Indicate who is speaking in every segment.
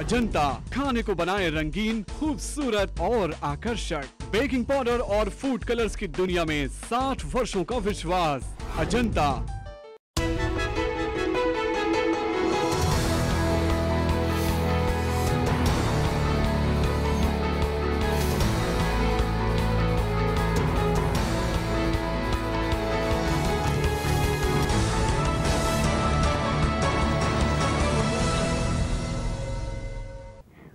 Speaker 1: अजंता खाने को बनाए रंगीन, खूबसूरत और आकर्षक। बेकिंग पाउडर और फूड कलर्स की दुनिया में 60 वर्षों का विश्वास। अजंता।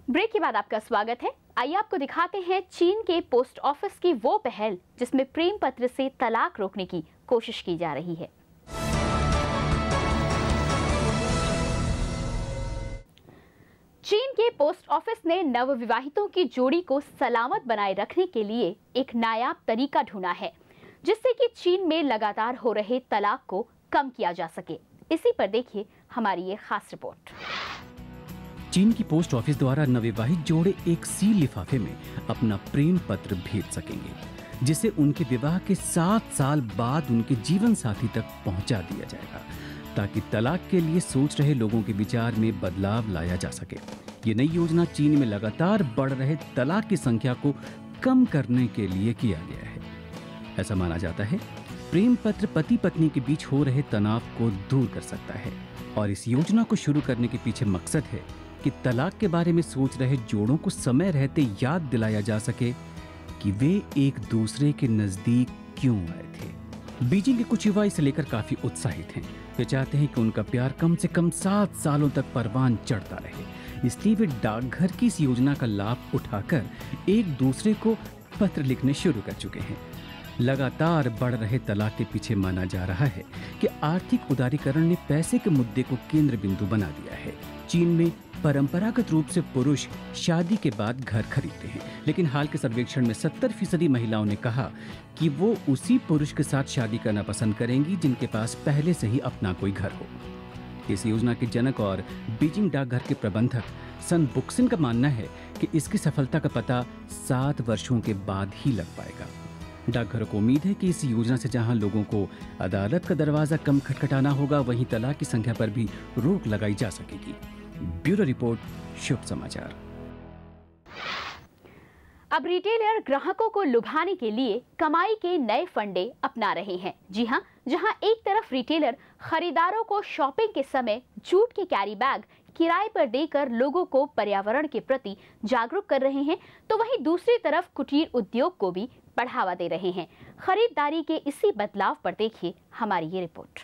Speaker 2: ब्रेक के बाद आपका स्वागत है। आइए आपको दिखाते हैं चीन के पोस्ट ऑफिस की वो पहल जिसमें प्रेम पत्र से तलाक रोकने की कोशिश की जा रही है। चीन के पोस्ट ऑफिस ने नवविवाहितों की जोड़ी को सलामत बनाए रखने के लिए एक नायाब तरीका ढूंढा है, जिससे कि चीन में लगातार हो रहे तलाक को कम किया जा सके। इसी पर देखिए हमारी ये खास रिपोर्ट।
Speaker 3: चीन की पोस्ट ऑफिस द्वारा नवविवाहित जोड़े एक सील लिफाफे में अपना प्रेम पत्र भेज सकेंगे, जिसे उनके विवाह के 7 साल बाद उनके जीवन साथी तक पहुंचा दिया जाएगा, ताकि तलाक के लिए सोच रहे लोगों के विचार में बदलाव लाया जा सके। ये नई योजना चीन में लगातार बढ़ रहे तलाक की संख्या को कम करने के लिए किया गया है। ऐसा माना जाता है प्रेम पत्र पति पत्नी के बीच हो रहे तनाव को दूर कर सकता है, और इस योजना को शुरू करने के पीछे मकसद है कि तलाक के बारे में सोच रहे जोड़ों को समय रहते याद दिलाया जा सके कि वे एक दूसरे के नजदीक क्यों आए थे। बीजिंग के कुछ युवा इसे लेकर काफी उत्साहित हैं। वे चाहते हैं कि उनका प्यार कम से कम 7 सालों तक परवान चढ़ता रहे, इसलिए वे डाकघर की इस योजना का लाभ उठाकर एक दूसरे को पत्र लिखने शुरू कर चुके हैं। लगातार बढ़ रहे तलाक के पीछे माना जा रहा है कि आर्थिक उदारीकरण ने पैसे के मुद्दे को केंद्र बिंदु बना दिया है। चीन में परंपरागत रूप से पुरुष शादी के बाद घर खरीदते हैं, लेकिन हाल के सर्वेक्षण में 70% महिलाओं ने कहा कि वो उसी पुरुष के साथ शादी करना पसंद करेंगी जिनके पास पहले से ही अपना कोई घर हो। इस योजना के जनक और बीजिंग डाकघर के प्रबंधक सन बुक्सिन का मानना है कि इसकी सफलता का पता 7 वर्षों के बाद ही लग पाएगा। डाकघरों को उम्मीद है कि इस योजना से जहां लोगों को अदालत का दरवाजा कम खटखटाना होगा, वहीं तलाक की संख्या पर भी रोक लगाई जा सकेगी। ब्यूरो रिपोर्ट, शुभ समाचार।
Speaker 2: अब रिटेलर ग्राहकों को लुभाने के लिए कमाई के नए फंडे अपना रहे हैं। जी हां, जहां एक तरफ रिटेलर खरीदारों को शॉपिंग के समय जूट के कैरी बैग किराए पर देकर लोगों को पर्यावरण के प्रति जागरूक कर रहे हैं, तो वहीं दूसरी तरफ कुटीर उद्योग को भी बढ़ावा दे रहे हैं। खरीदारी के इसी बदलाव पर देखिए हमारी ये रिपोर्ट।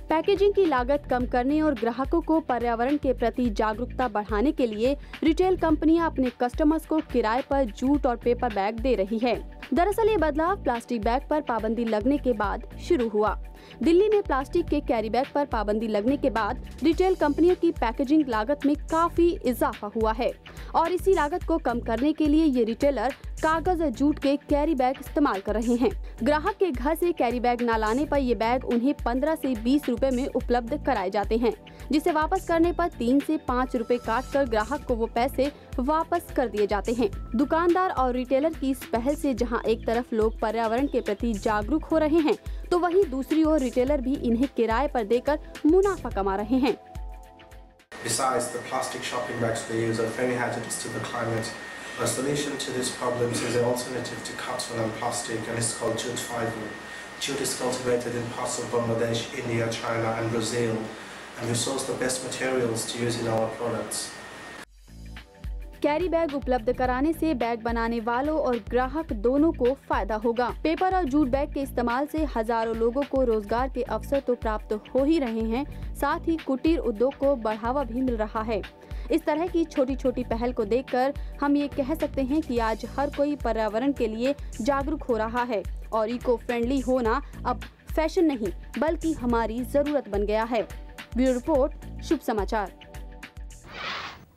Speaker 4: पैकेजिंग की लागत कम करने और ग्राहकों को पर्यावरण के प्रति जागरूकता बढ़ाने के लिए रिटेल कंपनियां अपने कस्टमर्स को किराए पर जूट और पेपर बैग दे रही है। दरअसल ये बदलाव प्लास्टिक बैग पर पाबंदी लगने के बाद शुरू हुआ। दिल्ली में प्लास्टिक के कैरी बैग पर पाबंदी लगने के बाद रिटेल कंपनियों की पैकेजिंग लागत में काफी इजाफा हुआ है, और इसी लागत को कम करने के लिए ये रिटेलर कागज और जूट के कैरी बैग इस्तेमाल कर रहे हैं। ग्राहक के घर से कैरी बैग न लाने पर ये बैग उन्हें 15 से 20 रुपए में उपलब्ध कराए जाते हैं, जिसे वापस करने पर 3 से 5 रुपए काट कर ग्राहक को वो पैसे वापस कर दिए जाते हैं। दुकानदार और रिटेलर की इस पहल से जहां एक तरफ लोग पर्यावरण के प्रति जागरूक हो रहे हैं, तो वहीं दूसरी ओर रिटेलर भी इन्हें किराए पर देकर मुनाफा कमा रहे हैं।
Speaker 5: Besides, the plastic shopping bags we use are very hazardous to the climate. A solution to these problems is an alternative to cotton and plastic, and it's called jute fiber. Jute is cultivated in parts of Bangladesh, India, China and Brazil, and we source the best materials to use in our products.
Speaker 4: Carry bag उपलब्ध कराने से bag बनाने वालों और ग्राहक दोनों को फायदा होगा। पेपर और जूट बैग के इस्तेमाल से हजारों लोगों को रोजगार के अवसर तो प्राप्त हो ही रहे हैं, साथ ही कुटीर उद्योग को बढ़ावा भी मिल रहा है। इस तरह की छोटी छोटी पहल को देखकर हम ये कह सकते हैं कि आज हर कोई पर्यावरण के लिए जागरूक हो रहा है, और इको फ्रेंडली होना अब फैशन नहीं बल्कि हमारी जरूरत बन गया है। ब्यूरो रिपोर्ट, शुभ समाचार।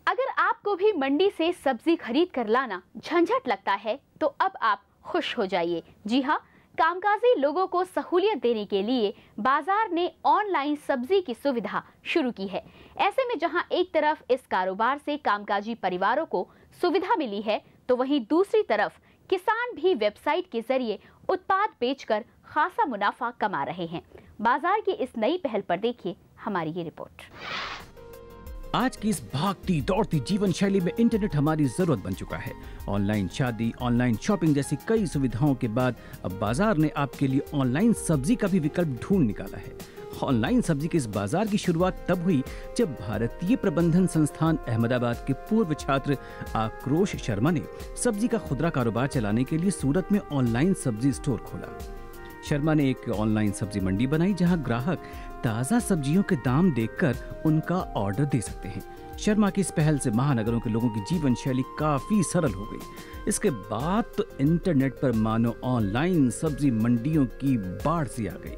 Speaker 2: अगर आपको भी मंडी से सब्जी खरीद कर लाना झंझट लगता है, तो अब आप खुश हो जाइए। जी हाँ, कामकाजी लोगों को सहूलियत देने के लिए बाजार ने ऑनलाइन सब्जी की सुविधा शुरू की है। ऐसे में जहां एक तरफ इस कारोबार से कामकाजी परिवारों को सुविधा मिली है, तो वहीं दूसरी तरफ किसान भी वेबसाइट के जरिए उत्पाद बेचकर खासा मुनाफा कमा रहे हैं। बाजार की इस नई पहल पर देखिए हमारी ये रिपोर्ट।
Speaker 3: आज की इस भागती दौड़ती जीवन शैली में इंटरनेट हमारी जरूरत बन चुका है। ऑनलाइन शादी, ऑनलाइन शॉपिंग जैसी कई सुविधाओं के बाद अब बाजार ने आपके लिए ऑनलाइन सब्जी का भी विकल्प ढूंढ निकाला है। ऑनलाइन सब्जी के इस बाजार की शुरुआत तब हुई जब भारतीय प्रबंधन संस्थान अहमदाबाद के पूर्व छात्र आक्रोश शर्मा ने सब्जी का खुदरा कारोबार चलाने के लिए सूरत में ऑनलाइन सब्जी स्टोर खोला। शर्मा ने एक ऑनलाइन सब्जी मंडी बनाई जहां ग्राहक ताजा सब्जियों के दाम देखकर उनका ऑर्डर दे सकते हैं। शर्मा की इस पहल से महानगरों के लोगों की जीवन शैली काफी सरल हो गई। इसके बाद तो इंटरनेट पर मानो ऑनलाइन सब्जी मंडियों की बाढ़ सी आ गई।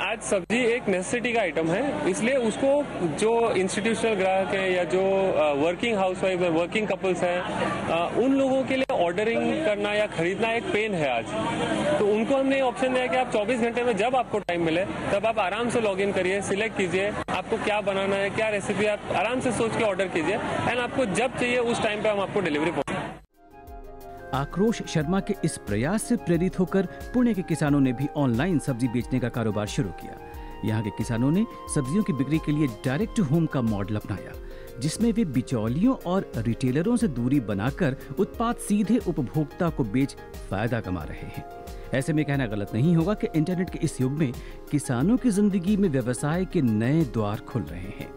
Speaker 6: आज सब्जी एक नेसेसिटी का आइटम है, इसलिए उसको जो इंस्टीट्यूशनल ग्राहक है या जो वर्किंग हाउसवाइफ है, वर्किंग कपल्स हैं, उन लोगों के लिए ऑर्डरिंग करना या खरीदना एक पेन है आज। तो उनको हमने ऑप्शन दिया कि आप 24 घंटे में जब आपको टाइम मिले तब आप आराम से लॉग इन करिए, सिलेक्ट कीजिए आपको क्या बनाना है, क्या रेसिपी, आप आराम से सोच के ऑर्डर कीजिए एंड आपको जब चाहिए उस टाइम पे हम आपको डिलीवरी पहुंचाएंगे।
Speaker 3: आक्रोश शर्मा के इस प्रयास से प्रेरित होकर पुणे के किसानों ने भी ऑनलाइन सब्जी बेचने का कारोबार शुरू किया। यहाँ के किसानों ने सब्जियों की बिक्री के लिए डायरेक्ट टू होम का मॉडल अपनाया, जिसमें वे बिचौलियों और रिटेलरों से दूरी बनाकर उत्पाद सीधे उपभोक्ता को बेच फायदा कमा रहे हैं। ऐसे में कहना गलत नहीं होगा कि इंटरनेट के इस युग में किसानों की जिंदगी में व्यवसाय के नए द्वार खुल रहे हैं।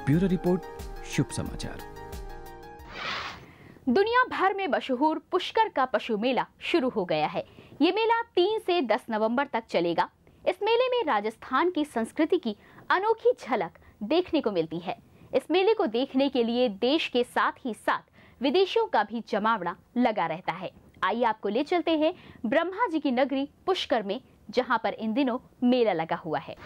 Speaker 3: ब्यूरो रिपोर्ट, शुभ समाचार।
Speaker 2: दुनिया भर में मशहूर पुष्कर का पशु मेला शुरू हो गया है। ये मेला 3 से 10 नवंबर तक चलेगा। इस मेले में राजस्थान की संस्कृति की अनोखी झलक देखने को मिलती है। इस मेले को देखने के लिए देश के साथ ही साथ विदेशियों का भी जमावड़ा लगा रहता है। आइए आपको ले चलते हैं ब्रह्मा जी की नगरी पुष्कर में, जहां पर इन दिनों मेला लगा हुआ है।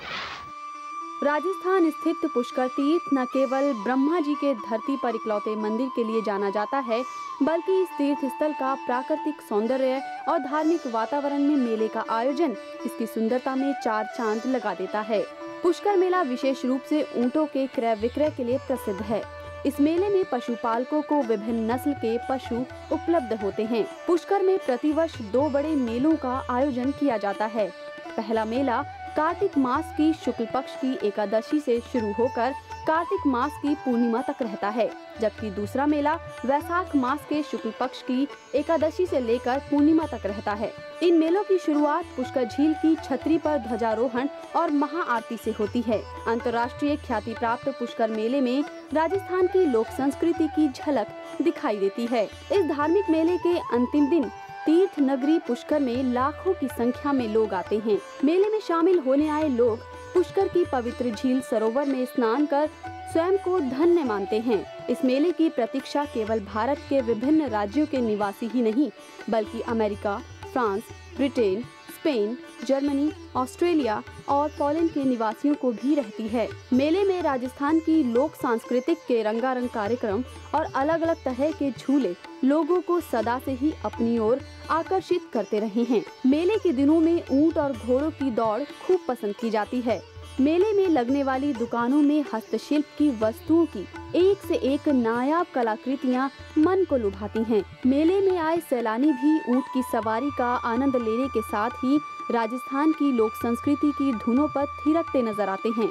Speaker 4: राजस्थान स्थित पुष्कर तीर्थ न केवल ब्रह्मा जी के धरती पर इकलौते मंदिर के लिए जाना जाता है, बल्कि इस तीर्थ स्थल का प्राकृतिक सौंदर्य और धार्मिक वातावरण में मेले का आयोजन इसकी सुंदरता में 4 चांद लगा देता है। पुष्कर मेला विशेष रूप से ऊंटों के क्रय विक्रय के लिए प्रसिद्ध है। इस मेले में पशुपालकों को विभिन्न नस्ल के पशु उपलब्ध होते हैं। पुष्कर में प्रतिवर्ष 2 बड़े मेलों का आयोजन किया जाता है। पहला मेला कार्तिक मास की शुक्ल पक्ष की एकादशी से शुरू होकर कार्तिक मास की पूर्णिमा तक रहता है, जबकि दूसरा मेला वैशाख मास के शुक्ल पक्ष की एकादशी से लेकर पूर्णिमा तक रहता है। इन मेलों की शुरुआत पुष्कर झील की छतरी पर ध्वजारोहण और महाआरती से होती है। अंतर्राष्ट्रीय ख्याति प्राप्त पुष्कर मेले में राजस्थान की लोक संस्कृति की झलक दिखाई देती है। इस धार्मिक मेले के अंतिम दिन तीर्थ नगरी पुष्कर में लाखों की संख्या में लोग आते हैं। मेले में शामिल होने आए लोग पुष्कर की पवित्र झील सरोवर में स्नान कर स्वयं को धन्य मानते हैं। इस मेले की प्रतीक्षा केवल भारत के विभिन्न राज्यों के निवासी ही नहीं, बल्कि America, France, Britain, Spain, Germany, Australia और पोलैंड के निवासियों को भी रहती है। मेले में राजस्थान की लोक सांस्कृतिक के रंगारंग कार्यक्रम और अलग अलग तरह के झूले लोगों को सदा से ही अपनी ओर आकर्षित करते रहे हैं। मेले के दिनों में ऊंट और घोड़ों की दौड़ खूब पसंद की जाती है। मेले में लगने वाली दुकानों में हस्तशिल्प की वस्तुओं की एक से एक नायाब कलाकृतियां मन को लुभाती हैं। मेले में आए सैलानी भी ऊंट की सवारी का आनंद लेने के साथ ही राजस्थान की लोक संस्कृति की धुनों पर थिरकते नजर आते हैं।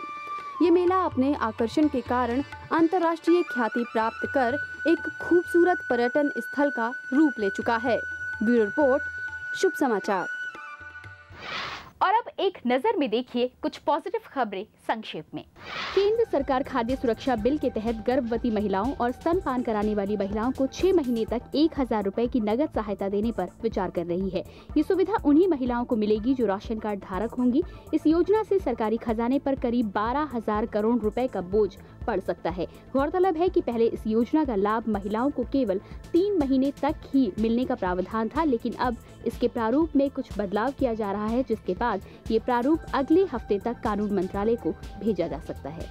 Speaker 4: ये मेला अपने आकर्षण के कारण अंतर्राष्ट्रीय ख्याति प्राप्त कर एक खूबसूरत पर्यटन स्थल का रूप ले चुका है। ब्यूरो रिपोर्ट, शुभ समाचार।
Speaker 2: और अब एक नजर में देखिए कुछ पॉजिटिव खबरें संक्षेप में। केंद्र सरकार खाद्य सुरक्षा बिल के तहत गर्भवती महिलाओं और स्तनपान कराने वाली महिलाओं को 6 महीने तक 1000 रुपए की नगद सहायता देने पर विचार कर रही है। ये सुविधा उन्हीं महिलाओं को मिलेगी जो राशन कार्ड धारक होंगी। इस योजना से सरकारी खजाने पर करीब 12,000 करोड़ रुपए का बोझ पड़ सकता है। गौरतलब है कि पहले इस योजना का लाभ महिलाओं को केवल 3 महीने तक ही मिलने का प्रावधान था, लेकिन अब इसके प्रारूप में कुछ बदलाव किया जा रहा है, जिसके बाद ये प्रारूप अगले हफ्ते तक कानून मंत्रालय को भेजा जा सकता है।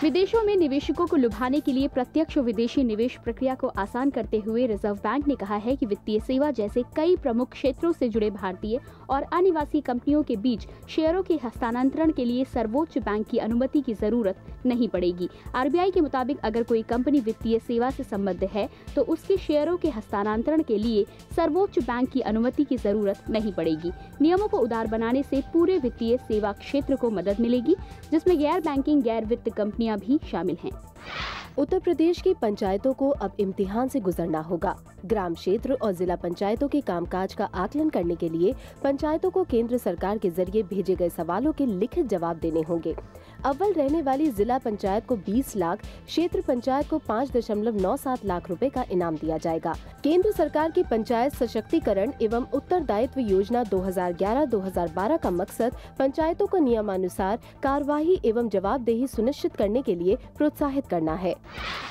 Speaker 2: विदेशों में निवेशकों को लुभाने के लिए प्रत्यक्ष विदेशी निवेश प्रक्रिया को आसान करते हुए रिजर्व बैंक ने कहा है कि वित्तीय सेवा जैसे कई प्रमुख क्षेत्रों से जुड़े भारतीय और अनिवासी कंपनियों के बीच शेयरों के हस्तांतरण के लिए सर्वोच्च बैंक की अनुमति की जरूरत नहीं पड़ेगी। आरबीआई के मुताबिक अगर कोई कंपनी वित्तीय सेवा से संबद्ध है तो उसके शेयरों के हस्तांतरण के लिए सर्वोच्च बैंक की अनुमति की जरूरत नहीं पड़ेगी। नियमों को उदार बनाने से पूरे वित्तीय सेवा क्षेत्र को मदद मिलेगी, जिसमें गैर बैंकिंग गैर वित्त कंपनियां भी शामिल हैं।
Speaker 7: उत्तर प्रदेश की पंचायतों को अब इम्तिहान से गुजरना होगा। ग्राम क्षेत्र और जिला पंचायतों के कामकाज का आकलन करने के लिए पंचायतों को केंद्र सरकार के जरिए भेजे गए सवालों के लिखित जवाब देने होंगे। अव्वल रहने वाली जिला पंचायत को 20 लाख, क्षेत्र पंचायत को 5.97 लाख रुपए का इनाम दिया जाएगा। केंद्र सरकार की पंचायत सशक्तिकरण एवं उत्तरदायित्व योजना 2011-2012 का मकसद पंचायतों को नियमानुसार कार्यवाही एवं जवाबदेही सुनिश्चित करने के लिए प्रोत्साहित करना है।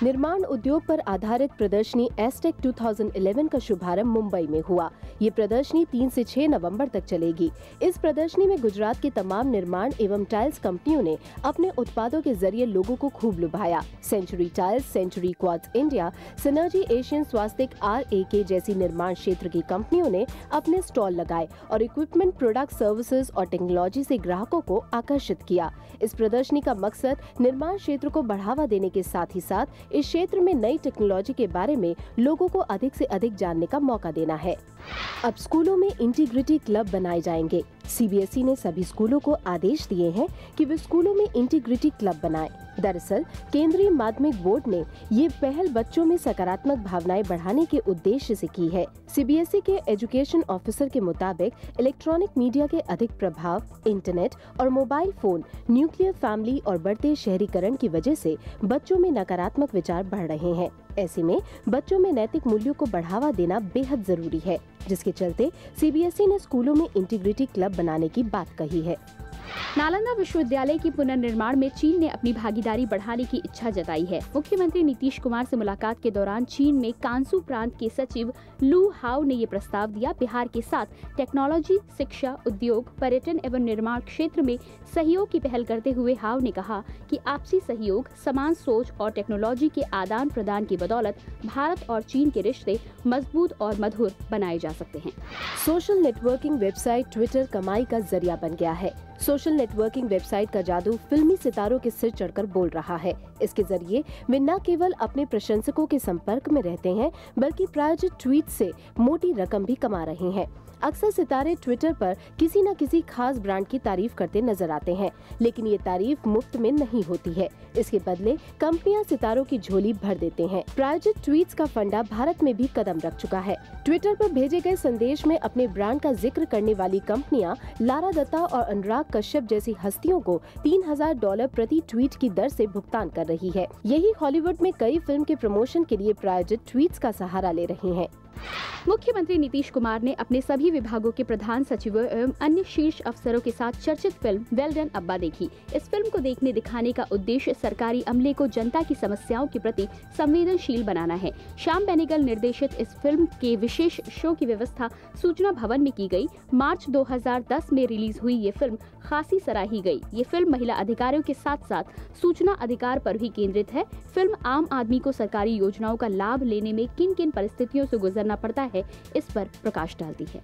Speaker 7: निर्माण उद्योग पर आधारित प्रदर्शनी एसटेक 2011 का शुभारंभ मुंबई में हुआ। ये प्रदर्शनी 3 से 6 नवंबर तक चलेगी। इस प्रदर्शनी में गुजरात की तमाम निर्माण एवं टाइल्स कंपनियों ने अपने उत्पादों के जरिए लोगों को खूब लुभाया। Century tiles, century quartz India, synergy Asian Swastik RAK जैसी निर्माण क्षेत्र की कंपनियों ने अपने स्टॉल लगाए और इक्विपमेंट, प्रोडक्ट, सर्विसेज और टेक्नोलॉजी से ग्राहकों को आकर्षित किया। इस प्रदर्शनी का मकसद निर्माण क्षेत्र को बढ़ावा देने के साथ ही साथ इस क्षेत्र में नई टेक्नोलॉजी के बारे में लोगों को अधिक से अधिक जानने का मौका देना है। अब स्कूलों में इंटीग्रिटी क्लब बनाए जाएंगे। CBSE ने सभी स्कूलों को आदेश दिए हैं कि वे स्कूलों में इंटीग्रिटी क्लब बनाएं। दरअसल केंद्रीय माध्यमिक बोर्ड ने ये पहल बच्चों में सकारात्मक भावनाएं बढ़ाने के उद्देश्य से की है। CBSE के एजुकेशन ऑफिसर के मुताबिक इलेक्ट्रॉनिक मीडिया के अधिक प्रभाव, इंटरनेट और मोबाइल फोन, न्यूक्लियर फैमिली और बढ़ते शहरीकरण की वजह से बच्चों में नकारात्मक विचार बढ़ रहे हैं। ऐसे में बच्चों में नैतिक मूल्यों को बढ़ावा देना बेहद जरूरी है, जिसके चलते CBSE ने स्कूलों में इंटीग्रिटी क्लब बनाने की बात कही है।
Speaker 2: नालंदा विश्वविद्यालय के पुनर्निर्माण में चीन ने अपनी भागीदारी बढ़ाने की इच्छा जताई है। मुख्यमंत्री नीतीश कुमार से मुलाकात के दौरान चीन में कांसू प्रांत के सचिव लू हाओ ने ये प्रस्ताव दिया। बिहार के साथ टेक्नोलॉजी, शिक्षा, उद्योग, पर्यटन एवं निर्माण क्षेत्र में सहयोग की पहल करते हुए हाओ ने कहा कि आपसी सहयोग, समान सोच और टेक्नोलॉजी के आदान प्रदान की बदौलत भारत और चीन के रिश्ते मजबूत और मधुर बनाए जा सकते हैं।
Speaker 7: सोशल नेटवर्किंग वेबसाइट ट्विटर कमाई का जरिया बन गया है। सोशल नेटवर्किंग वेबसाइट का जादू फिल्मी सितारों के सिर चढ़कर बोल रहा है। इसके जरिए वे न केवल अपने प्रशंसकों के संपर्क में रहते हैं, बल्कि प्रायोजित ट्वीट से मोटी रकम भी कमा रहे हैं। अक्सर सितारे ट्विटर पर किसी न किसी खास ब्रांड की तारीफ करते नजर आते हैं, लेकिन ये तारीफ मुफ्त में नहीं होती है। इसके बदले कंपनियां सितारों की झोली भर देते हैं। प्रायोजित ट्वीट्स का फंडा भारत में भी कदम रख चुका है। ट्विटर पर भेजे गए संदेश में अपने ब्रांड का जिक्र करने वाली कंपनियां लारा दत्ता और अनुराग कश्यप जैसी हस्तियों को $3000 प्रति ट्वीट की दर से भुगतान कर रही है। यही हॉलीवुड में कई फिल्म के प्रमोशन के लिए प्रायोजित ट्वीट्स का सहारा ले रहे हैं।
Speaker 2: मुख्यमंत्री नीतीश कुमार ने अपने सभी विभागों के प्रधान सचिवों एवं अन्य शीर्ष अफसरों के साथ चर्चित फिल्म वेल डन अब्बा देखी। इस फिल्म को देखने दिखाने का उद्देश्य सरकारी अमले को जनता की समस्याओं के प्रति संवेदनशील बनाना है। श्याम बेनेगल निर्देशित इस फिल्म के विशेष शो की व्यवस्था सूचना भवन में की गई। मार्च 2010 में रिलीज हुई ये फिल्म खासी सराही गई। ये फिल्म महिला अधिकारियों के साथ साथ सूचना अधिकार पर भी केंद्रित है। फिल्म आम आदमी को सरकारी योजनाओं का लाभ लेने में किन किन परिस्थितियों से गुजरना पड़ता है, इस पर प्रकाश डालती है।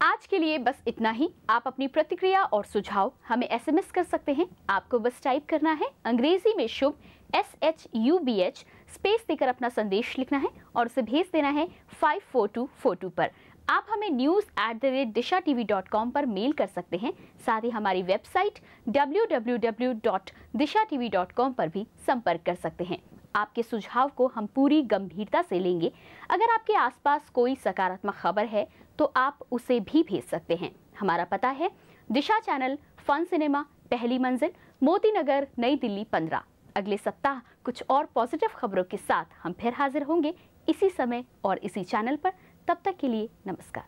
Speaker 2: आज के लिए बस इतना ही। आप अपनी प्रतिक्रिया और सुझाव हमें SMS कर सकते हैं। आपको बस टाइप करना है अंग्रेजी में शुभ SHUBH स्पेस देकर अपना संदेश लिखना है और उसे भेज देना है 54242 पर। आप हमें news@dishatv.com पर मेल कर सकते हैं। साथ ही हमारी वेबसाइट www.dishatv.com पर भी संपर्क कर सकते हैं। आपके सुझाव को हम पूरी गंभीरता से लेंगे। अगर आपके आसपास कोई सकारात्मक खबर है तो आप उसे भी भेज सकते हैं। हमारा पता है दिशा चैनल, फन सिनेमा, पहली मंजिल, मोती नगर, नई दिल्ली 15। अगले सप्ताह कुछ और पॉजिटिव खबरों के साथ हम फिर हाजिर होंगे इसी समय और इसी चैनल पर। तब तक के लिए नमस्कार।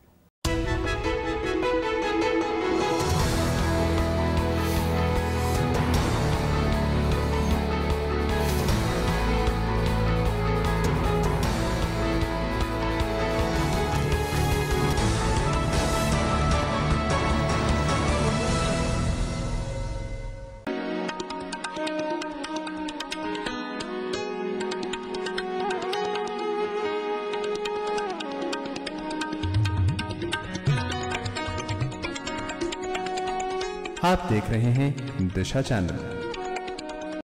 Speaker 8: आप देख रहे हैं दिशा चैनल।